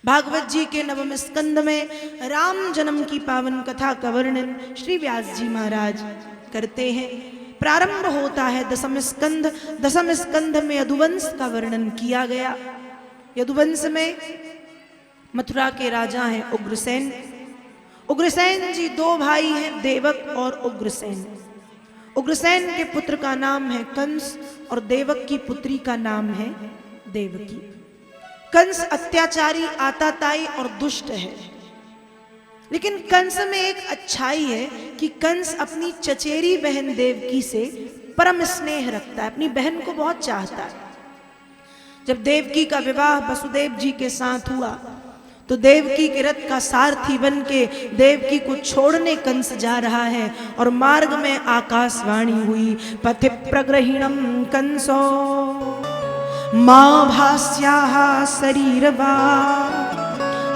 भागवत जी के नवम स्कंद में राम जन्म की पावन कथा का वर्णन श्री व्यास जी महाराज करते हैं। प्रारंभ होता है दसम स्कंद। दसम स्कंद में यदुवंश का वर्णन किया गया। यदुवंश में मथुरा के राजा हैं उग्रसेन। उग्रसेन जी दो भाई हैं, देवक और उग्रसेन। उग्रसेन के पुत्र का नाम है कंस और देवक की पुत्री का नाम है देवकी। कंस अत्याचारी, आताताई और दुष्ट है, लेकिन कंस में एक अच्छाई है कि कंस अपनी चचेरी बहन देवकी से परम स्नेह रखता है, अपनी बहन को बहुत चाहता है। जब देवकी का विवाह वसुदेव जी के साथ हुआ तो देवकी के रथ का सारथी बन के देवकी को छोड़ने कंस जा रहा है और मार्ग में आकाशवाणी हुई, पथि प्रग्रहिणम कंसो मां भास्याः शरीरवा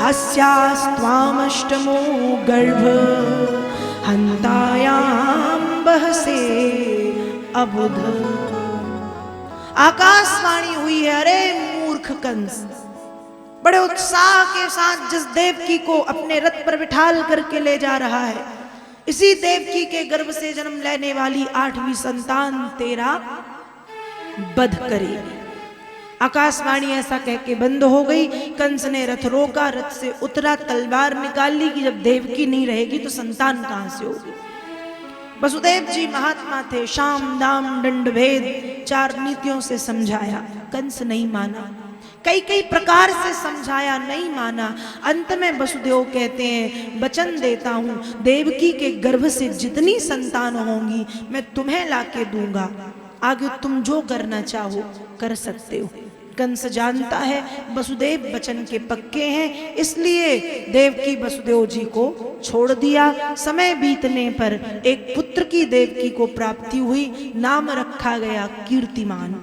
हस्यास्त्वामष्टमो गर्भ हन्तायां बहसे अबुध। आकाशवाणी हुई है, अरे मूर्ख कंस, बड़े उत्साह के साथ जिस देवकी को अपने रथ पर बिठाल करके ले जा रहा है, इसी देवकी के गर्भ से जन्म लेने वाली 8वीं संतान तेरा वध करेगी। आकाशवाणी ऐसा कह के बंद हो गई। कंस ने रथ रोका, रथ से उतरा, तलवार निकाल ली कि जब देवकी नहीं रहेगी तो संतान कहां से होगी। वसुदेव जी महात्मा थे, शाम दाम दंड भेद 4 नीतियों से समझाया, कंस नहीं माना। कई कई प्रकार से समझाया, नहीं माना। अंत में वसुदेव कहते हैं, वचन देता हूं देवकी के गर्भ से जितनी संतान होंगी मैं तुम्हें लाके दूंगा, आगे तुम जो करना चाहो कर सकते हो। कंस जानता है वसुदेव वचन के पक्के हैं, इसलिए देवकी वसुदेव जी को छोड़ दिया। समय बीतने पर एक पुत्र की देवकी को प्राप्ति हुई, नाम रखा गया कीर्तिमान।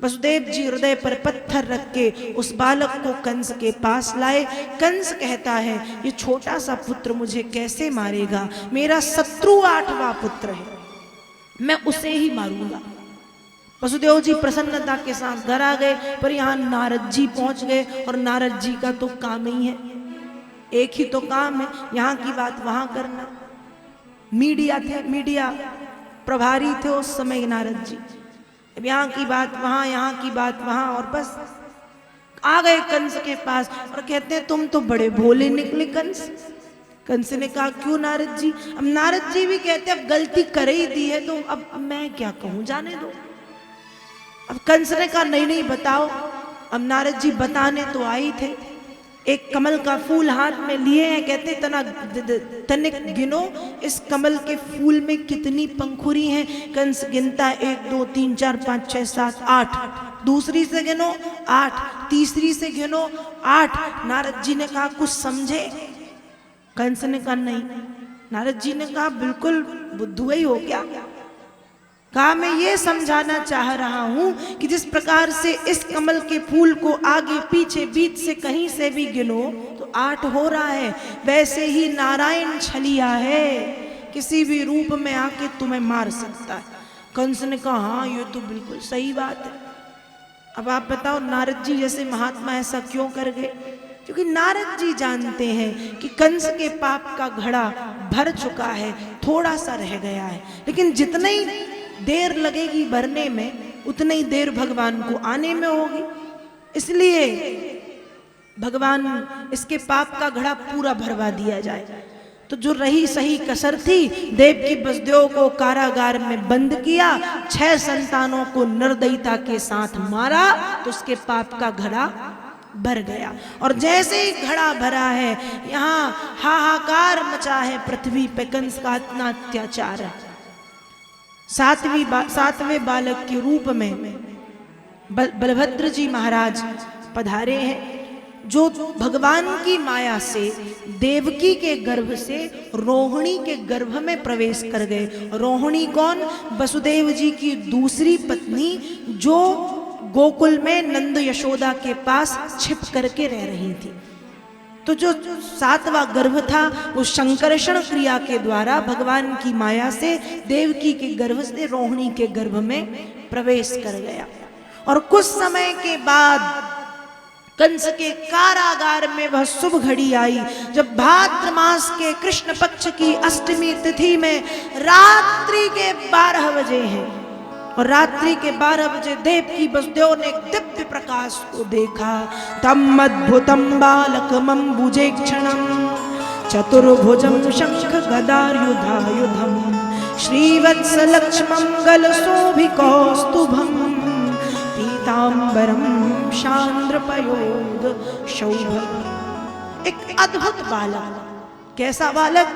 वसुदेव जी हृदय पर पत्थर रख के उस बालक को कंस के पास लाए। कंस कहता है, ये छोटा सा पुत्र मुझे कैसे मारेगा, मेरा शत्रु 8वां पुत्र है, मैं उसे ही मारूंगा। वसुदेव जी प्रसन्नता के साथ घर आ गए, पर यहाँ नारद जी पहुंच गए और नारद जी का तो काम ही है, एक ही तो काम है, यहाँ की बात वहां करना। मीडिया थे, मीडिया प्रभारी थे उस समय नारद जी। अब यहाँ की बात वहां, यहाँ की बात वहां, और बस आ गए कंस के पास और कहते हैं तुम तो बड़े भोले निकले कंस। कंस ने कहा क्यों नारद जी? अब नारद जी भी कहते अब गलती कर ही दी है तो अब मैं क्या कहूं, जाने दो। अब कंस ने कहा नहीं नहीं बताओ। अब नारद जी बताने तो आई थे। एक कमल का फूल हाथ में लिए हैं, कहते तनिक गिनो इस कमल के फूल में कितनी पंखुड़ी हैं। कंस गिनता 1 2 3 4 5 6 7 8, दूसरी से गिनो 8, तीसरी से गिनो 8। नारद जी ने कहा कुछ समझे? कंस ने कहा नहीं। नारद जी ने कहा बिल्कुल बुद्धू ही हो क्या? कहा मैं ये समझाना चाह रहा हूं कि जिस प्रकार से इस कमल के फूल को आगे पीछे बीच से कहीं से भी गिनो तो 8 हो रहा है, वैसे ही नारायण छलिया है, किसी भी रूप में आके तुम्हें मार सकता है। कंस ने कहा हाँ ये तो बिल्कुल सही बात है। अब आप बताओ नारद जी जैसे महात्मा ऐसा क्यों कर गए? क्योंकि नारद जी जानते हैं कि कंस के पाप का घड़ा भर चुका है, थोड़ा सा रह गया है, लेकिन जितना ही देर लगेगी भरने में उतनी ही देर भगवान को आने में होगी। इसलिए भगवान इसके पाप का घड़ा पूरा भरवा दिया जाए। तो जो रही सही कसर थी, देवकी वसुदेव को कारागार में बंद किया, 6 संतानों को निर्दयता के साथ मारा, तो उसके पाप का घड़ा भर गया। और जैसे ही घड़ा भरा है, यहाँ हाहाकार मचा है पृथ्वी पे, कंस का इतना अत्याचार है। 7वें बालक के रूप में बलभद्र जी महाराज पधारे हैं, जो भगवान की माया से देवकी के गर्भ से रोहिणी के गर्भ में प्रवेश कर गए। रोहिणी कौन? वसुदेव जी की दूसरी पत्नी, जो गोकुल में नंद यशोदा के पास छिप करके रह रही थी। तो जो 7वां गर्भ था वो संकर्षण क्रिया के द्वारा भगवान की माया से देवकी के गर्भ से रोहिणी के गर्भ में प्रवेश कर गया। और कुछ समय के बाद कंस के कारागार में वह शुभ घड़ी आई जब भाद्र मास के कृष्ण पक्ष की अष्टमी तिथि में रात्रि के 12 बजे हैं और रात्रि के 12 बजे देवकी वसुदेव ने दिव्य प्रकाश को देखा। तम अद्भुतम बालकमं भुजेक्षणं चतुर्भुजं शंख गदायुधायुधं श्रीवत्स लक्ष्मंगल शोभिकौस्तुभं पीतांबरम शांद्रपयोध शोभम। एक अद्भुत बालक। कैसा बालक?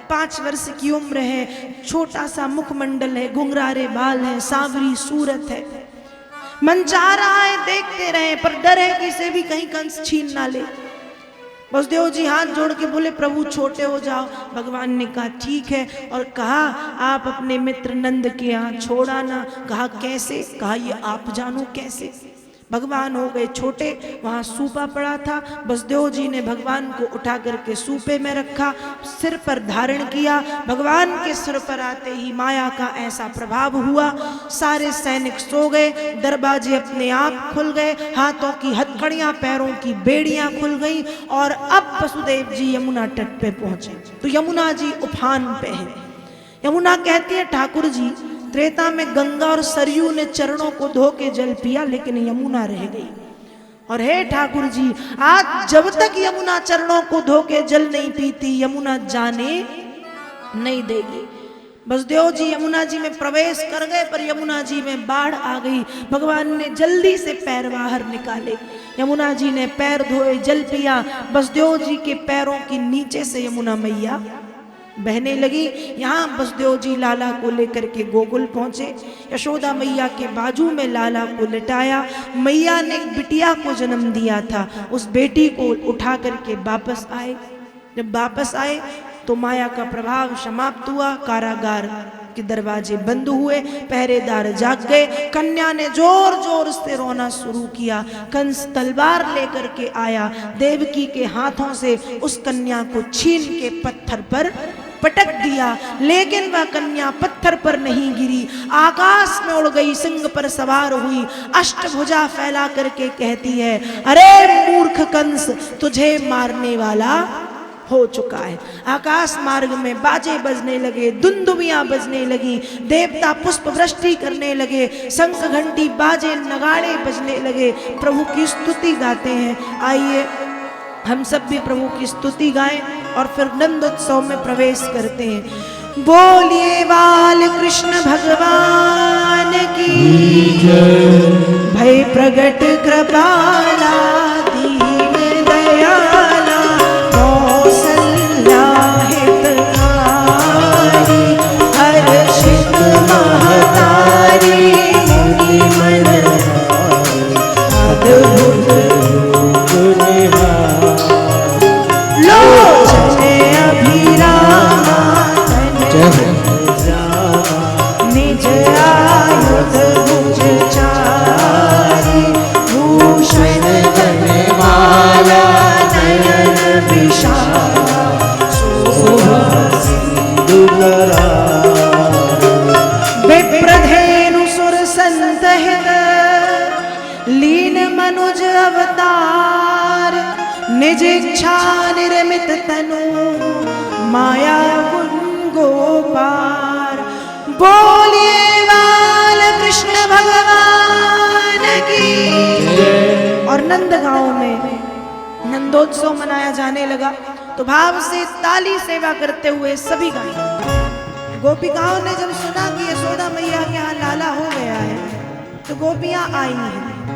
5 वर्ष की उम्र है, छोटा सा मुखमंडल है, घुंघरारे बाल हैं, सांवरी सूरत है। मन चाह रहा है देखते रहे, पर डर है कि इसे भी कहीं कंस छीन ना ले। वसुदेव जी हाथ जोड़ के बोले, प्रभु छोटे हो जाओ। भगवान ने कहा ठीक है, और कहा आप अपने मित्र नंद के यहाँ छोड़ा ना। कहा कैसे? कहा ये आप जानो कैसे। भगवान हो गए छोटे। वहाँ सूपा पड़ा था, वसुदेव जी ने भगवान को उठा करके सूपे में रखा, सिर पर धारण किया। भगवान के सिर पर आते ही माया का ऐसा प्रभाव हुआ, सारे सैनिक सो गए, दरवाजे अपने आप खुल गए, हाथों की हथकड़ियां, पैरों की बेड़ियां खुल गई। और अब वसुदेव जी यमुना तट पे पहुंचे तो यमुना जी उफान पे है। यमुना कहती है, ठाकुर जी त्रेता में गंगा और सरयू ने चरणों को धो के जल पिया, लेकिन यमुना रह गई। और हे ठाकुर जी, आज जब तक यमुना चरणों को धो के जल नहीं पीती, यमुना जाने नहीं देगी। वसुदेव जी यमुना जी में प्रवेश कर गए, पर यमुना जी में बाढ़ आ गई। भगवान ने जल्दी से पैर बाहर निकाले, यमुना जी ने पैर धोए, जल पिया। वसुदेव जी के पैरों के नीचे से यमुना मैया बहने लगी। यहाँ वसुदेव जी लाला को लेकर के गोकुल पहुंचे। यशोदा मैया के बाजू में लाला को लिटाया। मैया ने एक बिटिया को जन्म दिया था, उस बेटी को उठा करके वापस आए। जब वापस आए तो माया का प्रभाव समाप्त हुआ, कारागार के दरवाजे बंद हुए, पहरेदार जाग गए। कन्या ने जोर जोर से रोना शुरू किया। कंस तलवार लेकर के आया, देवकी के हाथों से उस कन्या को छीन के पत्थर पर पटक दिया, लेकिन वह कन्या पत्थर पर नहीं गिरी, आकाश में उड़ गई, सिंह पर सवार हुई, अष्टभुजा फैला करके कहती है, अरे मूर्ख कंस, तुझे मारने वाला हो चुका है। आकाश मार्ग में बाजे बजने लगे, दुंदुबियां बजने लगी, देवता पुष्प वृष्टि करने लगे, शंख घंटी बाजे नगाड़े बजने लगे, प्रभु की स्तुति गाते हैं। आइए हम सब भी प्रभु की स्तुति गाएं और फिर नंदोत्सव में प्रवेश करते हैं। बोलिए बाल कृष्ण भगवान की जय। भय प्रगट कृपाला दीन दयाला कौसल्या हितकारी हर्षित महतारी मुनि मनहारी अद्भुत रूप निहारी लोचने अभिरामा निज आयुध भुज चारी भूषण वनमाला नयन विशाला शोभा सिंधु विप्रधेनु सुर संत हित लीन मनुज अवतार निज इच्छा निर्मित तनु माया गुण गोपार। बोलिए बाल कृष्ण भगवान की। और नंदगांव में नंदोत्सव मनाया जाने लगा तो भाव से ताली सेवा करते हुए सभी गाए। गोपिकाओं ने जब सुना कि यशोदा मैया के यहाँ लाला हो गया है तो गोपियां आई हैं।